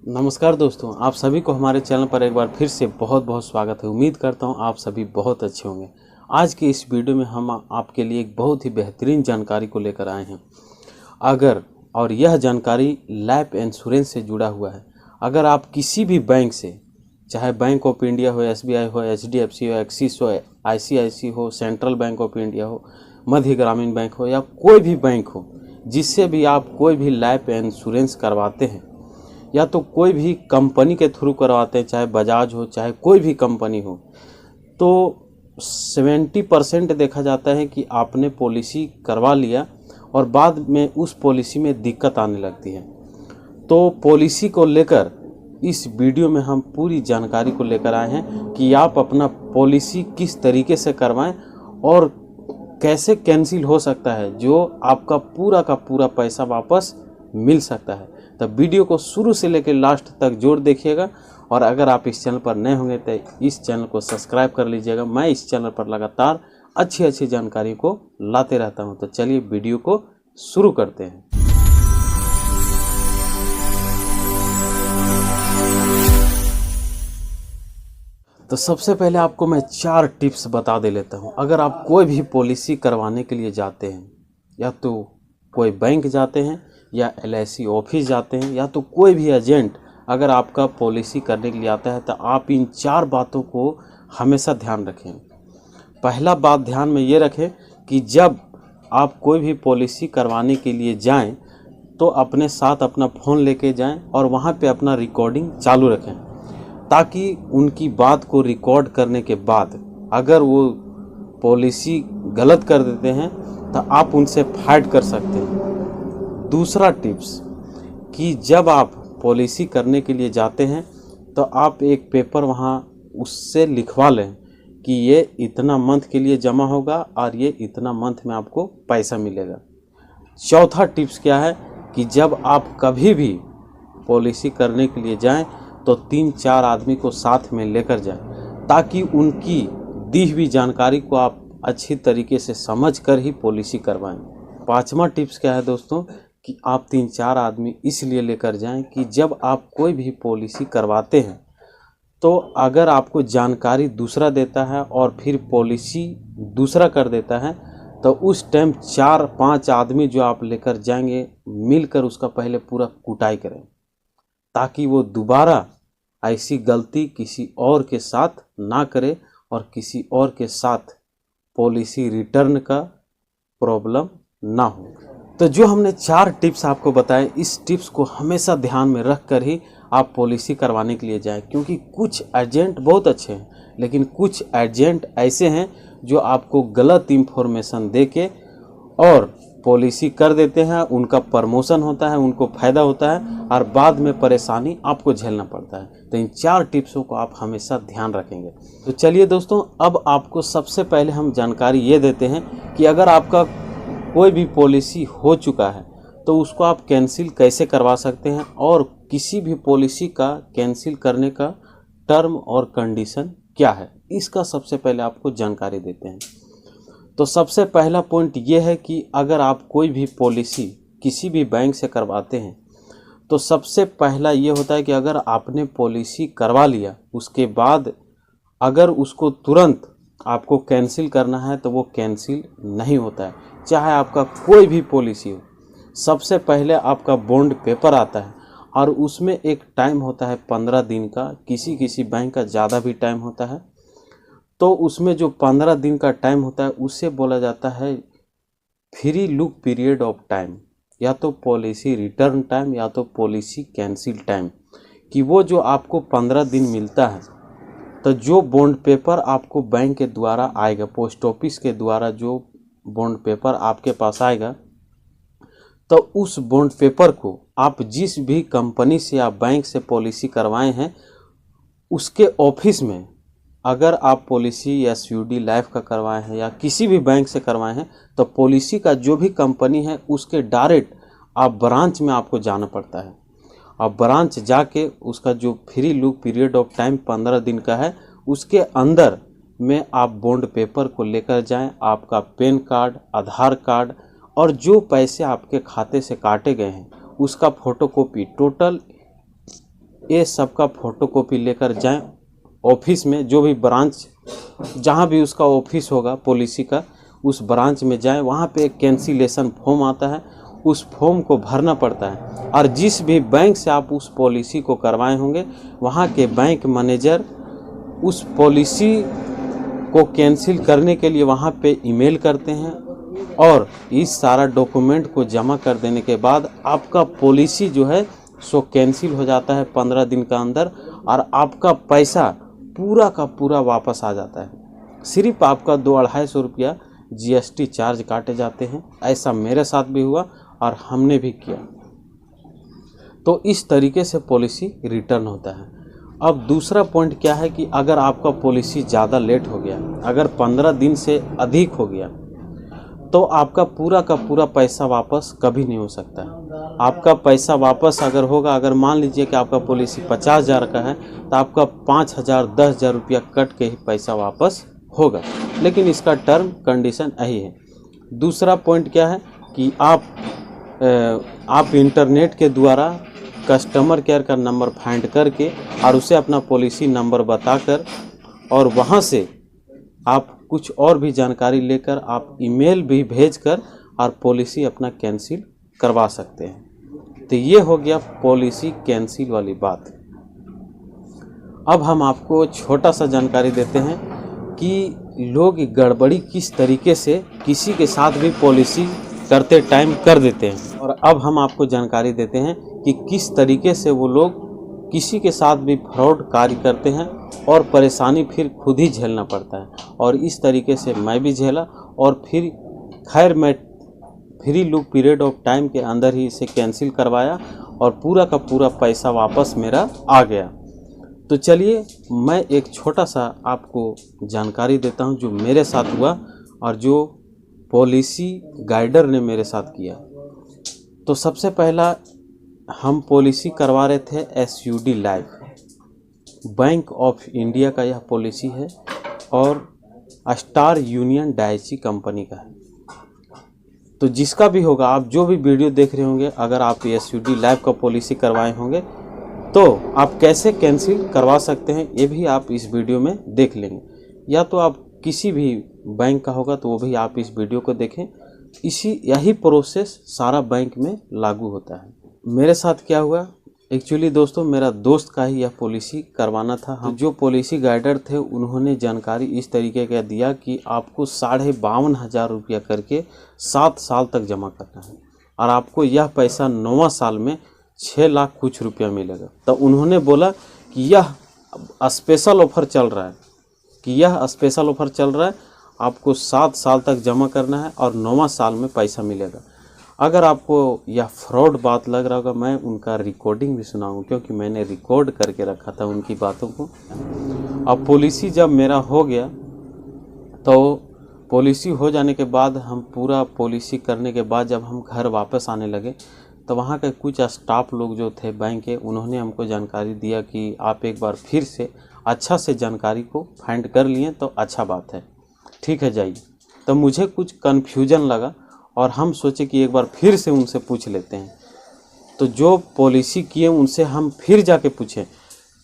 नमस्कार दोस्तों, आप सभी को हमारे चैनल पर एक बार फिर से बहुत बहुत स्वागत है। उम्मीद करता हूं आप सभी बहुत अच्छे होंगे। आज की इस वीडियो में हम आपके लिए एक बहुत ही बेहतरीन जानकारी को लेकर आए हैं। यह जानकारी लाइफ इंश्योरेंस से जुड़ा हुआ है। अगर आप किसी भी बैंक से, चाहे बैंक ऑफ इंडिया हो, SBI हो, HDFC हो, एक्सिस हो, ICICI हो, सेंट्रल बैंक ऑफ इंडिया हो, मध्य ग्रामीण बैंक हो या कोई भी बैंक हो, जिससे भी आप कोई भी लाइफ इंश्योरेंस करवाते हैं या तो कोई भी कंपनी के थ्रू करवाते हैं, चाहे बजाज हो चाहे कोई भी कंपनी हो, तो 70% देखा जाता है कि आपने पॉलिसी करवा लिया और बाद में उस पॉलिसी में दिक्कत आने लगती है। तो पॉलिसी को लेकर इस वीडियो में हम पूरी जानकारी को लेकर आए हैं कि आप अपना पॉलिसी किस तरीके से करवाएं और कैसे कैंसिल हो सकता है, जो आपका पूरा का पूरा पैसा वापस मिल सकता है। तब वीडियो को शुरू से लेकर लास्ट तक जोर देखिएगा। और अगर आप इस चैनल पर नए होंगे तो इस चैनल को सब्सक्राइब कर लीजिएगा। मैं इस चैनल पर लगातार अच्छी जानकारी को लाते रहता हूं। तो चलिए वीडियो को शुरू करते हैं। तो सबसे पहले आपको मैं 4 टिप्स बता दे लेता हूं। अगर आप कोई भी पॉलिसी करवाने के लिए जाते हैं, या तो कोई बैंक जाते हैं या LIC ऑफिस जाते हैं या तो कोई भी एजेंट अगर आपका पॉलिसी करने के लिए आता है, तो आप इन 4 बातों को हमेशा ध्यान रखें। पहला बात ध्यान में ये रखें कि जब आप कोई भी पॉलिसी करवाने के लिए जाएं तो अपने साथ अपना फ़ोन लेके जाएं और वहां पे अपना रिकॉर्डिंग चालू रखें, ताकि उनकी बात को रिकॉर्ड करने के बाद अगर वो पॉलिसी गलत कर देते हैं तो आप उनसे फाइट कर सकते हैं। दूसरा टिप्स कि जब आप पॉलिसी करने के लिए जाते हैं तो आप एक पेपर वहाँ उससे लिखवा लें कि ये इतना मंथ के लिए जमा होगा और ये इतना मंथ में आपको पैसा मिलेगा। चौथा टिप्स क्या है कि जब आप कभी भी पॉलिसी करने के लिए जाएं तो 3-4 आदमी को साथ में लेकर जाएं, ताकि उनकी दी हुई जानकारी को आप अच्छी तरीके से समझ कर ही पॉलिसी करवाएं। पांचवा टिप्स क्या है दोस्तों कि आप 3-4 आदमी इसलिए लेकर जाएं कि जब आप कोई भी पॉलिसी करवाते हैं तो अगर आपको जानकारी दूसरा देता है और फिर पॉलिसी दूसरा कर देता है, तो उस टाइम 4-5 आदमी जो आप लेकर जाएंगे मिलकर उसका पहले पूरा कुटाई करें, ताकि वो दोबारा ऐसी गलती किसी और के साथ ना करे और किसी और के साथ पॉलिसी रिटर्न का प्रॉब्लम ना हो। तो जो हमने 4 टिप्स आपको बताए, इस टिप्स को हमेशा ध्यान में रख कर ही आप पॉलिसी करवाने के लिए जाएं, क्योंकि कुछ एजेंट बहुत अच्छे हैं लेकिन कुछ एजेंट ऐसे हैं जो आपको गलत इन्फॉर्मेशन देके और पॉलिसी कर देते हैं। उनका प्रमोशन होता है, उनको फ़ायदा होता है और बाद में परेशानी आपको झेलना पड़ता है। तो इन 4 टिप्सों को आप हमेशा ध्यान रखेंगे। तो चलिए दोस्तों, अब आपको सबसे पहले हम जानकारी ये देते हैं कि अगर आपका कोई भी पॉलिसी हो चुका है तो उसको आप कैंसिल कैसे करवा सकते हैं और किसी भी पॉलिसी का कैंसिल करने का टर्म और कंडीशन क्या है, इसका सबसे पहले आपको जानकारी देते हैं। तो सबसे पहला पॉइंट ये है कि अगर आप कोई भी पॉलिसी किसी भी बैंक से करवाते हैं तो सबसे पहला ये होता है कि अगर आपने पॉलिसी करवा लिया, उसके बाद अगर उसको तुरंत आपको कैंसिल करना है तो वो कैंसिल नहीं होता है, चाहे आपका कोई भी पॉलिसी हो। सबसे पहले आपका बॉन्ड पेपर आता है और उसमें एक टाइम होता है 15 दिन का, किसी बैंक का ज़्यादा भी टाइम होता है। तो उसमें जो 15 दिन का टाइम होता है उसे बोला जाता है free look period of time, या तो पॉलिसी रिटर्न टाइम या तो पॉलिसी कैंसिल टाइम, कि वो जो आपको 15 दिन मिलता है, तो जो बॉन्ड पेपर आपको बैंक के द्वारा आएगा, पोस्ट ऑफिस के द्वारा जो बॉन्ड पेपर आपके पास आएगा, तो उस बॉन्ड पेपर को आप जिस भी कंपनी से या बैंक से पॉलिसी करवाए हैं उसके ऑफिस में, अगर आप पॉलिसी SUD लाइफ का करवाए हैं या किसी भी बैंक से करवाए हैं, तो पॉलिसी का जो भी कंपनी है उसके डायरेक्ट आप ब्रांच में आपको जाना पड़ता है। आप ब्रांच जाके उसका जो free look period of time 15 दिन का है, उसके अंदर में आप बॉन्ड पेपर को लेकर जाएं, आपका पैन कार्ड, आधार कार्ड और जो पैसे आपके खाते से काटे गए हैं उसका फ़ोटोकॉपी, टोटल ये सबका फोटोकॉपी लेकर जाएं ऑफिस में, जो भी ब्रांच जहाँ भी उसका ऑफिस होगा पॉलिसी का, उस ब्रांच में जाएं। वहाँ पे एक कैंसिलेशन फॉर्म आता है, उस फॉर्म को भरना पड़ता है। और जिस भी बैंक से आप उस पॉलिसी को करवाए होंगे, वहाँ के बैंक मैनेजर उस पॉलिसी को कैंसिल करने के लिए वहाँ पे ईमेल करते हैं, और इस सारा डॉक्यूमेंट को जमा कर देने के बाद आपका पॉलिसी जो है सो कैंसिल हो जाता है 15 दिन का अंदर, और आपका पैसा पूरा का पूरा वापस आ जाता है। सिर्फ आपका 200-250 रुपया GST चार्ज काटे जाते हैं। ऐसा मेरे साथ भी हुआ और हमने भी किया। तो इस तरीके से पॉलिसी रिटर्न होता है। अब दूसरा पॉइंट क्या है कि अगर आपका पॉलिसी ज़्यादा लेट हो गया, अगर 15 दिन से अधिक हो गया, तो आपका पूरा का पूरा पैसा वापस कभी नहीं हो सकता है। आपका पैसा वापस अगर होगा, अगर मान लीजिए कि आपका पॉलिसी 50,000 का है, तो आपका 5,000 10,000 रुपया कट के ही पैसा वापस होगा। लेकिन इसका टर्म कंडीशन यही है। दूसरा पॉइंट क्या है कि आप इंटरनेट के द्वारा कस्टमर केयर का नंबर फाइंड करके और उसे अपना पॉलिसी नंबर बताकर, और वहाँ से आप कुछ और भी जानकारी लेकर आप ईमेल भी भेजकर और पॉलिसी अपना कैंसिल करवा सकते हैं। तो ये हो गया पॉलिसी कैंसिल वाली बात। अब हम आपको छोटा सा जानकारी देते हैं कि लोग गड़बड़ी किस तरीके से किसी के साथ भी पॉलिसी करते टाइम कर देते हैं, और अब हम आपको जानकारी देते हैं कि किस तरीके से वो लोग किसी के साथ भी फ्रॉड कार्य करते हैं और परेशानी फिर खुद ही झेलना पड़ता है। और इस तरीके से मैं भी झेला, और फिर खैर मैं free look period of time के अंदर ही इसे कैंसिल करवाया और पूरा का पूरा पैसा वापस मेरा आ गया। तो चलिए मैं एक छोटा सा आपको जानकारी देता हूं जो मेरे साथ हुआ और जो पॉलिसी गाइडर ने मेरे साथ किया। तो सबसे पहला हम पॉलिसी करवा रहे थे SUD life, bank of India का यह पॉलिसी है और स्टार यूनियन डाइची कंपनी का है। तो जिसका भी होगा, आप जो भी वीडियो देख रहे होंगे, अगर आप SUD लाइफ का पॉलिसी करवाए होंगे तो आप कैसे कैंसिल करवा सकते हैं ये भी आप इस वीडियो में देख लेंगे। या तो आप किसी भी बैंक का होगा तो वो भी आप इस वीडियो को देखें। यही प्रोसेस सारा बैंक में लागू होता है। मेरे साथ क्या हुआ, एक्चुअली दोस्तों मेरा दोस्त का ही यह पॉलिसी करवाना था। हम जो पॉलिसी गाइडर थे उन्होंने जानकारी इस तरीके का दिया कि आपको 52,500 रुपया करके 7 साल तक जमा करना है, और आपको यह पैसा 9वां साल में 6 लाख कुछ रुपया मिलेगा। तो उन्होंने बोला कि यह स्पेशल ऑफर चल रहा है, आपको 7 साल तक जमा करना है और 9वां साल में पैसा मिलेगा। अगर आपको यह फ्रॉड बात लग रहा होगा, मैं उनका रिकॉर्डिंग भी सुनाऊंगा क्योंकि मैंने रिकॉर्ड करके रखा था उनकी बातों को। अब पॉलिसी जब मेरा हो गया, तो पॉलिसी हो जाने के बाद हम पूरा पॉलिसी करने के बाद जब हम घर वापस आने लगे, तो वहाँ के कुछ स्टाफ लोग जो थे बैंक के, उन्होंने हमको जानकारी दिया कि आप एक बार फिर से अच्छा से जानकारी को फाइंड कर लिए तो अच्छा बात है, ठीक है जाइए। तो मुझे कुछ कन्फ्यूजन लगा और हम सोचे कि एक बार फिर से उनसे पूछ लेते हैं। तो जो पॉलिसी किए उनसे हम फिर जाके पूछें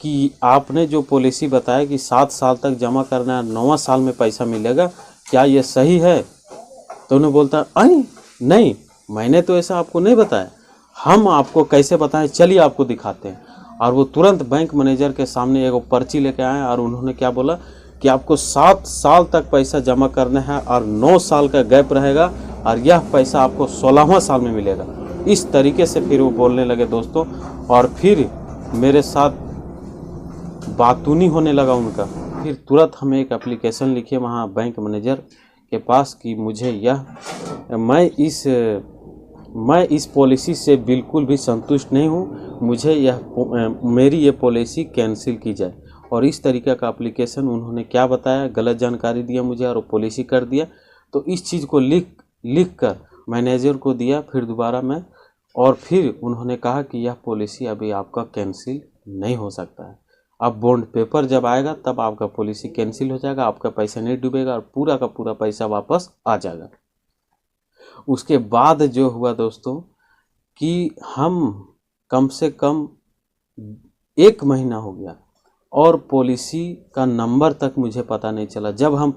कि आपने जो पॉलिसी बताया कि 7 साल तक जमा करना है, 9वां साल में पैसा मिलेगा, क्या ये सही है? तो उन्हें बोलता है नहीं, मैंने तो ऐसा आपको नहीं बताया। हम आपको कैसे बताएं, चलिए आपको दिखाते हैं। और वो तुरंत बैंक मैनेजर के सामने एक पर्ची लेके आए और उन्होंने क्या बोला कि आपको 7 साल तक पैसा जमा करना है और 9 साल का गैप रहेगा, और यह पैसा आपको 16वां साल में मिलेगा। इस तरीके से फिर वो बोलने लगे दोस्तों, और फिर मेरे साथ बातूनी होने लगा उनका। फिर तुरंत हमें एक एप्लीकेशन लिखे वहाँ बैंक मैनेजर के पास कि मुझे मैं इस पॉलिसी से बिल्कुल भी संतुष्ट नहीं हूँ, मुझे मेरी ये पॉलिसी कैंसिल की जाए। और इस तरीके का एप्लीकेशन उन्होंने क्या बताया, गलत जानकारी दिया मुझे और पॉलिसी कर दिया। तो इस चीज़ को लिख कर मैनेजर को दिया फिर दोबारा मैं, और फिर उन्होंने कहा कि यह पॉलिसी अभी आपका कैंसिल नहीं हो सकता है। अब बॉन्ड पेपर जब आएगा तब आपका पॉलिसी कैंसिल हो जाएगा, आपका पैसा नहीं डूबेगा और पूरा का पूरा पैसा वापस आ जाएगा। उसके बाद जो हुआ दोस्तों कि हम कम से कम 1 महीना हो गया और पॉलिसी का नंबर तक मुझे पता नहीं चला। जब हम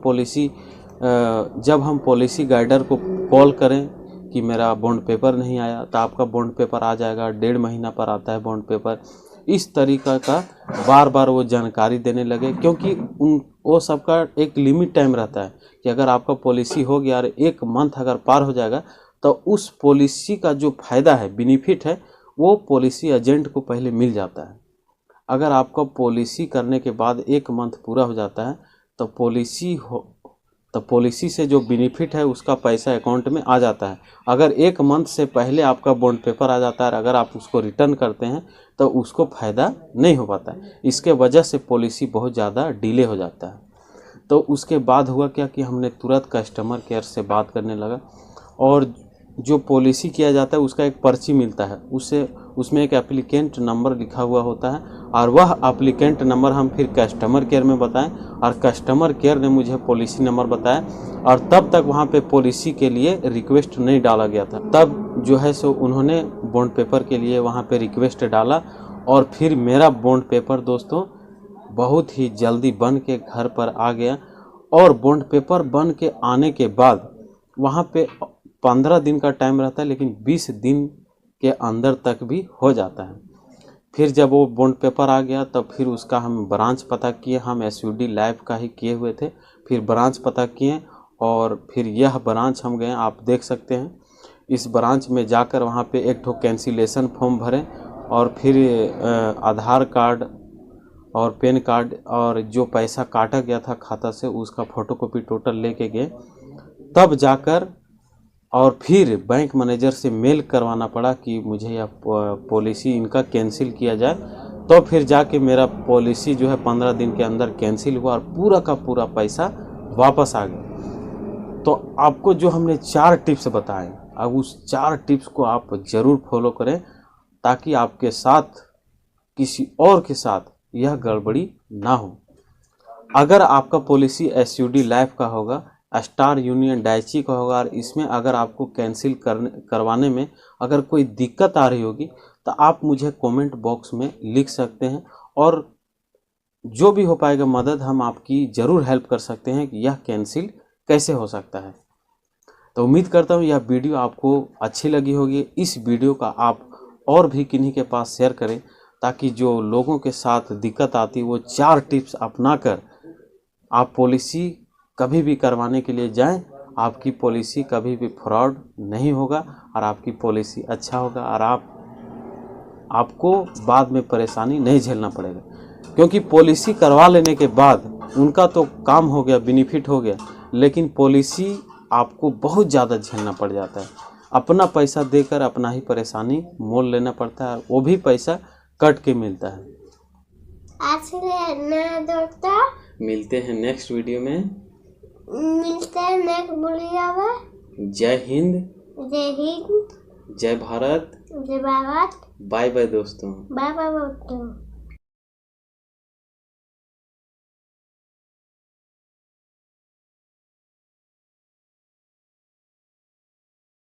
पॉलिसी गाइडर को कॉल करें कि मेरा बॉन्ड पेपर नहीं आया, तो आपका बॉन्ड पेपर आ जाएगा, 1.5 महीना पर आता है बॉन्ड पेपर, इस तरीक़ा का बार बार वो जानकारी देने लगे। क्योंकि वो सबका एक लिमिट टाइम रहता है कि अगर आपका पॉलिसी हो गया और 1 मंथ अगर पार हो जाएगा तो उस पॉलिसी का जो फ़ायदा है, बेनिफिट है, वो पॉलिसी एजेंट को पहले मिल जाता है। अगर आपका पॉलिसी करने के बाद 1 मंथ पूरा हो जाता है तो पॉलिसी से जो बेनिफिट है उसका पैसा अकाउंट में आ जाता है। अगर 1 मंथ से पहले आपका बॉन्ड पेपर आ जाता है और अगर आप उसको रिटर्न करते हैं तो उसको फ़ायदा नहीं हो पाता है। इसके वजह से पॉलिसी बहुत ज़्यादा डिले हो जाता है। तो उसके बाद हुआ क्या कि हमने तुरंत कस्टमर केयर से बात करने लगा और जो पॉलिसी किया जाता है उसका एक पर्ची मिलता है, उसमें एक एप्लीकेंट नंबर लिखा हुआ होता है और वह एप्लीकेंट नंबर हम फिर कस्टमर केयर में बताएं और कस्टमर केयर ने मुझे पॉलिसी नंबर बताया। और तब तक वहां पे पॉलिसी के लिए रिक्वेस्ट नहीं डाला गया था। तब जो है सो उन्होंने बॉन्ड पेपर के लिए वहां पे रिक्वेस्ट डाला और फिर मेरा बॉन्ड पेपर दोस्तों बहुत ही जल्दी बन के घर पर आ गया। और बॉन्ड पेपर बन के आने के बाद वहाँ पे 15 दिन का टाइम रहता है, लेकिन 20 दिन के अंदर तक भी हो जाता है। फिर जब वो बॉन्ड पेपर आ गया तब फिर उसका हम ब्रांच पता किए, हम एसयूडी लाइफ का ही किए हुए थे, फिर ब्रांच पता किए और फिर यह ब्रांच हम गए, आप देख सकते हैं। इस ब्रांच में जाकर वहाँ पे एक ठो कैंसिलेशन फॉर्म भरें और फिर आधार कार्ड और पैन कार्ड और जो पैसा काटा गया था खाता से उसका फ़ोटोकॉपी टोटल लेके गए, तब जाकर और फिर बैंक मैनेजर से मेल करवाना पड़ा कि मुझे यह पॉलिसी इनका कैंसिल किया जाए। तो फिर जाके मेरा पॉलिसी जो है 15 दिन के अंदर कैंसिल हुआ और पूरा का पूरा पैसा वापस आ गया। तो आपको जो हमने 4 टिप्स बताए, अब उस 4 टिप्स को आप ज़रूर फॉलो करें ताकि आपके साथ किसी और के साथ यह गड़बड़ी ना हो। अगर आपका पॉलिसी एसयूडी लाइफ का होगा, स्टार यूनियन डाइची का होगा और इसमें अगर आपको कैंसिल करवाने में अगर कोई दिक्कत आ रही होगी तो आप मुझे कमेंट बॉक्स में लिख सकते हैं और जो भी हो पाएगा मदद हम आपकी ज़रूर हेल्प कर सकते हैं कि यह कैंसिल कैसे हो सकता है। तो उम्मीद करता हूँ यह वीडियो आपको अच्छी लगी होगी। इस वीडियो का आप और भी किन्हीं के पास शेयर करें ताकि जो लोगों के साथ दिक्कत आती है वो 4 टिप्स अपनाकर आप पॉलिसी कभी भी करवाने के लिए जाएं, आपकी पॉलिसी कभी भी फ्रॉड नहीं होगा और आपकी पॉलिसी अच्छा होगा और आपको बाद में परेशानी नहीं झेलना पड़ेगा। क्योंकि पॉलिसी करवा लेने के बाद उनका तो काम हो गया, बेनिफिट हो गया, लेकिन पॉलिसी आपको बहुत ज़्यादा झेलना पड़ जाता है। अपना पैसा देकर अपना ही परेशानी मोल लेना पड़ता है, वो भी पैसा कट के मिलता है। आज के लिए दोस्तों मिलते हैं नेक्स्ट वीडियो में, मिलते हैं नेक्स्ट वीडियो में। जय हिंद, जय हिंद, जय भारत, जय भारत। बाय बाय दोस्तों। बाय बाय दोस्तों।